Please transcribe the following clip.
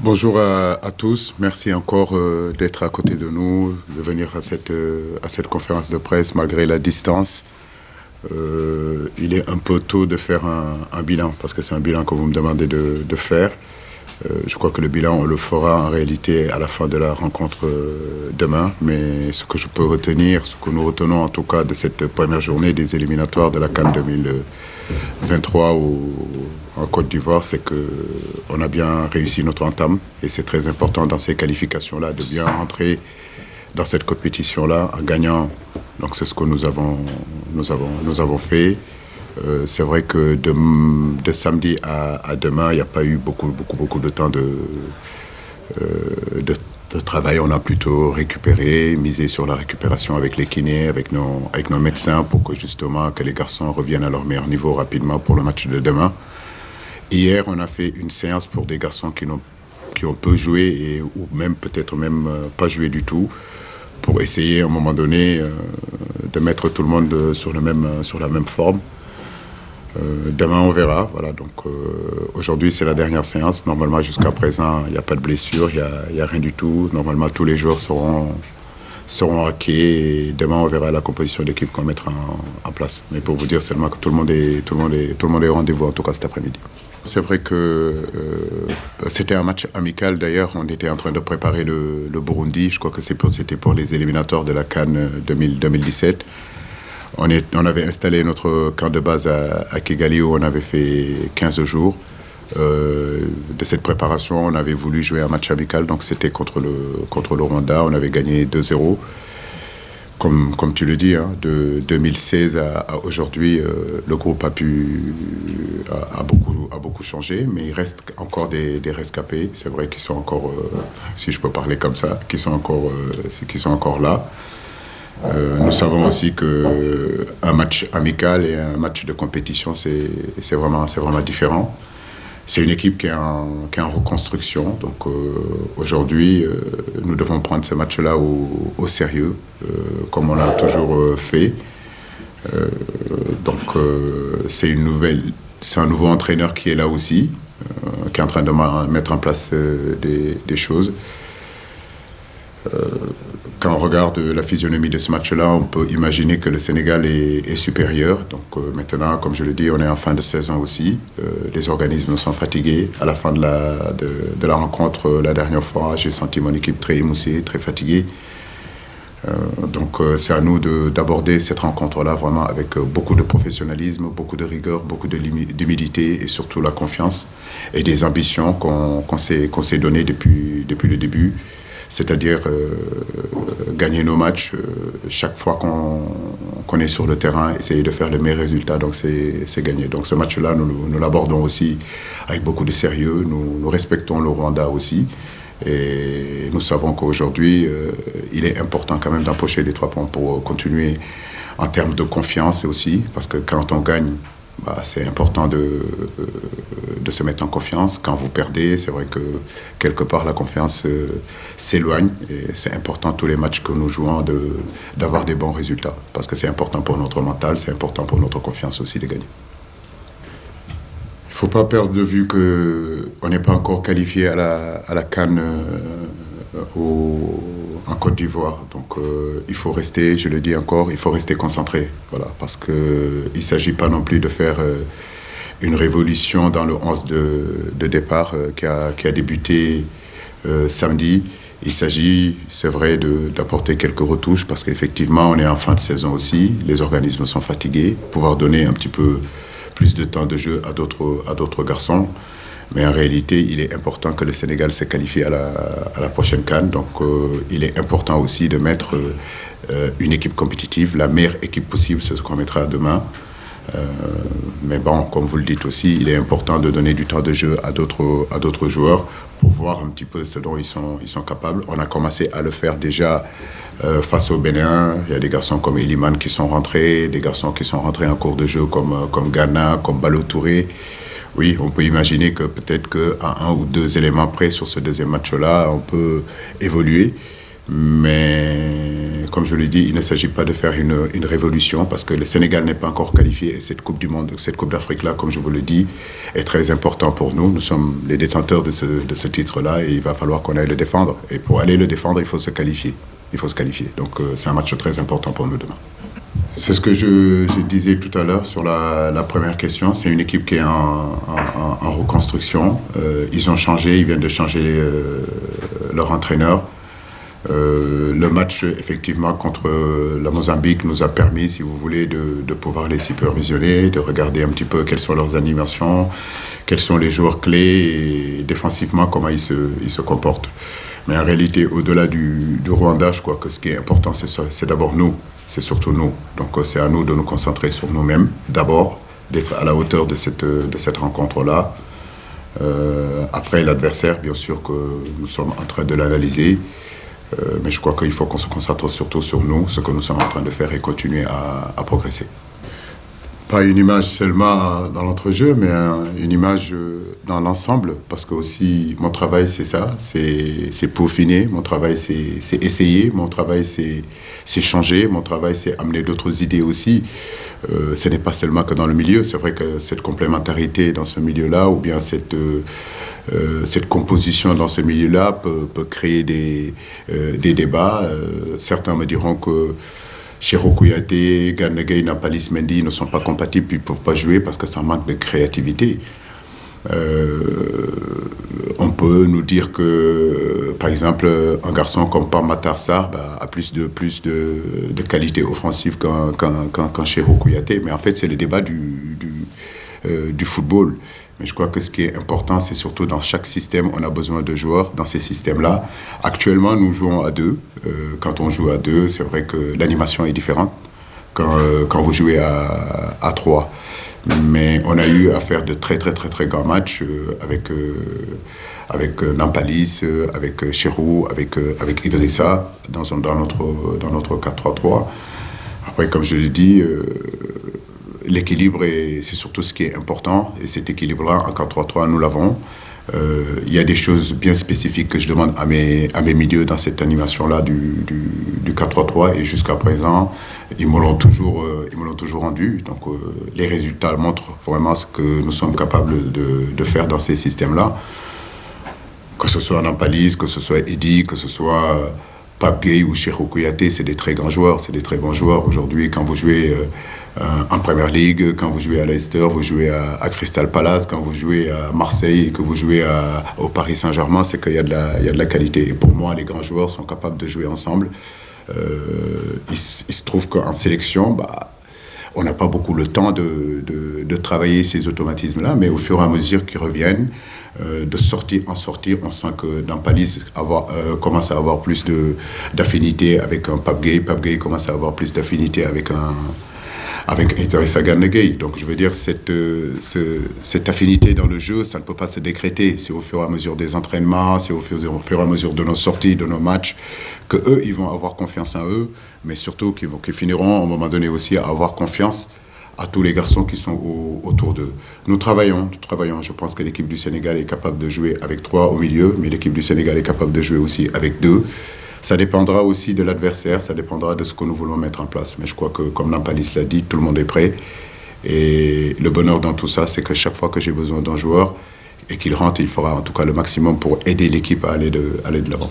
Bonjour à tous. Merci encore d'être à côté de nous, de venir à cette conférence de presse malgré la distance. Il est un peu tôt de faire un bilan parce que c'est un bilan que vous me demandez de faire. Je crois que le bilan, on le fera en réalité à la fin de la rencontre demain. Mais ce que je peux retenir, ce que nous retenons en tout cas de cette première journée des éliminatoires de la CAN 2023 en Côte d'Ivoire, c'est qu'on a bien réussi notre entame. Et c'est très important dans ces qualifications-là de bien rentrer dans cette compétition-là en gagnant. Donc c'est ce que nous avons fait. C'est vrai que de samedi à demain, il n'y a pas eu beaucoup de temps de travail. On a plutôt récupéré, misé sur la récupération avec les kinés, avec nos médecins pour que justement que les garçons reviennent à leur meilleur niveau rapidement pour le match de demain. Hier, on a fait une séance pour des garçons qui ont peu joué ou même peut-être même pas joué du tout, pour essayer à un moment donné de mettre tout le monde sur la même forme. Demain, on verra. Voilà, donc aujourd'hui, c'est la dernière séance. Normalement, jusqu'à présent, il n'y a pas de blessure, il n'y a rien du tout. Normalement, tous les joueurs seront hackés et demain, on verra la composition d'équipe qu'on mettra en place. Mais pour vous dire seulement que tout le monde est au rendez-vous, en tout cas cet après-midi. C'est vrai que c'était un match amical. D'ailleurs, on était en train de préparer le Burundi. Je crois que c'était pour les éliminatoires de la CAN 2017. On avait installé notre camp de base à Kigali où on avait fait 15 jours. De cette préparation, on avait voulu jouer un match amical, donc c'était contre le Rwanda. On avait gagné 2-0. Comme tu le dis, hein, de 2016 à aujourd'hui, le groupe a beaucoup changé, mais il reste encore des rescapés. C'est vrai qu'ils sont encore, si je peux parler comme ça, qui sont encore là. Nous savons aussi qu'un match amical et un match de compétition, c'est vraiment différent. C'est une équipe qui est en reconstruction. Donc aujourd'hui, nous devons prendre ce match-là au sérieux, comme on l'a toujours fait. Donc c'est un nouveau entraîneur qui est là aussi, qui est en train de mettre en place des choses. Quand on regarde la physionomie de ce match-là, on peut imaginer que le Sénégal est supérieur. Donc maintenant, comme je le dis, on est en fin de saison aussi. Les organismes sont fatigués. À la fin de la rencontre, la dernière fois, j'ai senti mon équipe très émoussée, très fatiguée. Donc c'est à nous d'aborder cette rencontre-là vraiment avec beaucoup de professionnalisme, beaucoup de rigueur, beaucoup d'humilité et surtout la confiance et des ambitions qu'on s'est données depuis le début. C'est-à-dire gagner nos matchs chaque fois qu'on est sur le terrain, essayer de faire le meilleur résultat, donc c'est gagné. Donc ce match-là, nous l'abordons aussi avec beaucoup de sérieux, nous respectons le Rwanda aussi, et nous savons qu'aujourd'hui, il est important quand même d'empocher les 3 points pour continuer en termes de confiance aussi, parce que quand on gagne, c'est important de se mettre en confiance. Quand vous perdez, c'est vrai que quelque part la confiance s'éloigne et c'est important tous les matchs que nous jouons d'avoir des bons résultats parce que c'est important pour notre mental, c'est important pour notre confiance aussi de gagner. Il ne faut pas perdre de vue qu'on n'est pas encore qualifié à la CAN en Côte d'Ivoire. Donc il faut rester, je le dis encore, il faut rester concentré. Voilà, parce qu'il ne s'agit pas non plus de faire une révolution dans le 11 de départ qui a débuté samedi. Il s'agit, c'est vrai, d'apporter quelques retouches parce qu'effectivement, on est en fin de saison aussi. Les organismes sont fatigués. Pouvoir donner un petit peu plus de temps de jeu à d'autres garçons. Mais en réalité, il est important que le Sénégal se qualifie à la prochaine CAN. Donc, il est important aussi de mettre une équipe compétitive, la meilleure équipe possible, c'est ce qu'on mettra demain. Mais bon, comme vous le dites aussi, il est important de donner du temps de jeu à d'autres joueurs pour voir un petit peu ce dont ils sont capables. On a commencé à le faire déjà face au Bénin. Il y a des garçons comme Eliman qui sont rentrés, des garçons qui sont rentrés en cours de jeu comme Ghana, comme Balo Touré. Oui, on peut imaginer que peut-être qu'à 1 ou 2 éléments près sur ce deuxième match-là, on peut évoluer. Mais comme je l'ai dit, il ne s'agit pas de faire une révolution parce que le Sénégal n'est pas encore qualifié et cette Coupe du Monde, cette Coupe d'Afrique-là, comme je vous le dis, est très important pour nous. Nous sommes les détenteurs de ce titre-là et il va falloir qu'on aille le défendre. Et pour aller le défendre, il faut se qualifier. Il faut se qualifier. Donc c'est un match très important pour nous demain. C'est ce que je disais tout à l'heure sur la première question. C'est une équipe qui est en reconstruction. Ils ont changé, ils viennent de changer leur entraîneur. Le match, effectivement, contre la Mozambique nous a permis, si vous voulez, de pouvoir les supervisionner, de regarder un petit peu quelles sont leurs animations, quels sont les joueurs clés et défensivement, comment ils se comportent. Mais en réalité, au-delà du Rwanda, je crois que ce qui est important, c'est d'abord nous, c'est surtout nous. Donc c'est à nous de nous concentrer sur nous-mêmes, d'abord, d'être à la hauteur de cette rencontre-là. Après, l'adversaire, bien sûr que nous sommes en train de l'analyser. Mais je crois qu'il faut qu'on se concentre surtout sur nous, ce que nous sommes en train de faire et continuer à progresser. Pas une image seulement dans l'entrejeu, mais une image dans l'ensemble, parce que aussi mon travail c'est ça, c'est peaufiner, mon travail c'est essayer, mon travail c'est changer, mon travail c'est amener d'autres idées aussi. Ce n'est pas seulement que dans le milieu, c'est vrai que cette complémentarité dans ce milieu-là, ou bien cette composition dans ce milieu-là peut créer des débats. Certains me diront que Cheikhou Kouyaté, Gana Gueye, Nampalys Mendy ne sont pas compatibles, ils ne peuvent pas jouer parce que ça manque de créativité. On peut nous dire que, par exemple, un garçon comme Pape Matar Sarr a plus de qualité offensive qu'un Cheikhou Kouyaté. Mais en fait, c'est le débat du football. Mais je crois que ce qui est important, c'est surtout dans chaque système, on a besoin de joueurs dans ces systèmes-là. Actuellement, nous jouons à deux. Quand on joue à deux, c'est vrai que l'animation est différente quand vous jouez à trois. Mais on a eu à faire de très grands matchs avec Nampalys, avec Cheikhou, avec Idrissa dans notre 4-3-3. Après, comme je l'ai dit, l'équilibre, c'est surtout ce qui est important. Et cet équilibre-là, en 4-3-3, nous l'avons. Il y a des choses bien spécifiques que je demande à mes milieux dans cette animation-là du 4-3-3. Et jusqu'à présent, ils me l'ont toujours rendu. Donc les résultats montrent vraiment ce que nous sommes capables de faire dans ces systèmes-là. Que ce soit Nampalys, que ce soit Eddy, que ce soit Pape Gueye ou Cheikhou Kouyaté, c'est des très grands joueurs, c'est des très bons joueurs. Aujourd'hui, quand vous jouez en Premier League, quand vous jouez à Leicester, vous jouez à Crystal Palace, quand vous jouez à Marseille, que vous jouez au Paris Saint-Germain, c'est qu'il y a de la qualité. Et pour moi, les grands joueurs sont capables de jouer ensemble. Il se trouve qu'en sélection, on n'a pas beaucoup le temps de travailler ces automatismes-là, mais au fur et à mesure qu'ils reviennent, de sortir en sortir, on sent que Nampalys commence à avoir plus d'affinité avec un Pape Gueye. Pape Gueye commence à avoir plus d'affinité avec Idrissa Gana Gueye. Donc je veux dire, cette affinité dans le jeu, ça ne peut pas se décréter. C'est au fur et à mesure des entraînements, c'est au fur et à mesure de nos sorties, de nos matchs, qu'eux, ils vont avoir confiance en eux, mais surtout qu'ils finiront à un moment donné aussi à avoir confiance à tous les garçons qui sont autour d'eux. Nous travaillons. Je pense que l'équipe du Sénégal est capable de jouer avec 3 au milieu, mais l'équipe du Sénégal est capable de jouer aussi avec 2. Ça dépendra aussi de l'adversaire, ça dépendra de ce que nous voulons mettre en place. Mais je crois que, comme Nampalys l'a dit, tout le monde est prêt. Et le bonheur dans tout ça, c'est que chaque fois que j'ai besoin d'un joueur et qu'il rentre, il fera en tout cas le maximum pour aider l'équipe à aller de l'avant.